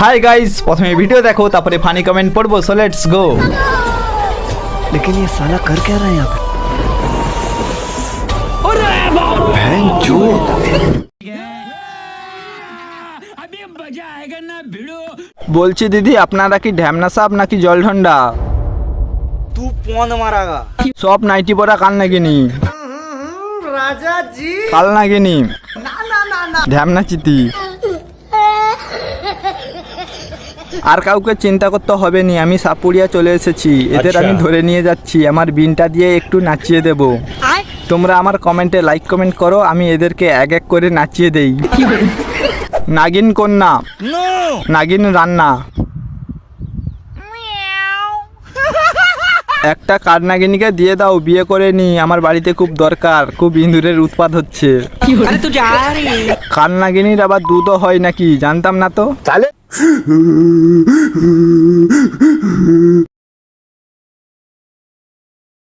Hi guys, প্রথমে video দেখো তারপরে ফানি কমেন্ট পড়বো, সো লেটস গো। लेकिन ये साला कर क्या रहा है यहाँ पे? বলছি দিদি, আপনারা কি ঢ্যামনা সাপ নাকি জলঢন্ডা? तू पौंद मारागा সব নাইটি পরা কাল নাগিনি, राजा जी কাল নাগিনি, ঢ্যামনা চিতি। আর কাউকে চিন্তা করতে হবে নি, আমি সাপুরিয়া চলে এসেছি। এদের আমি ধরে নিয়ে যাচ্ছি, আমার বিনটা দিয়ে একটু নাচিয়ে দেব। তোমরা আমার কমেন্টে লাইক কমেন্ট করো, আমি এদেরকে এক এক করে নাচিয়ে দেই। নাগিন কন্যা, নাগিন রান্না। একটা কাঠনাগিনীকে দিয়ে দাও, বিয়ে করে নি, আমার বাড়িতে খুব দরকার, খুব ইঁদুরের উৎপাত হচ্ছে। কাঠনাগিনীর আবার দুধও হয় নাকি, জানতাম না তো।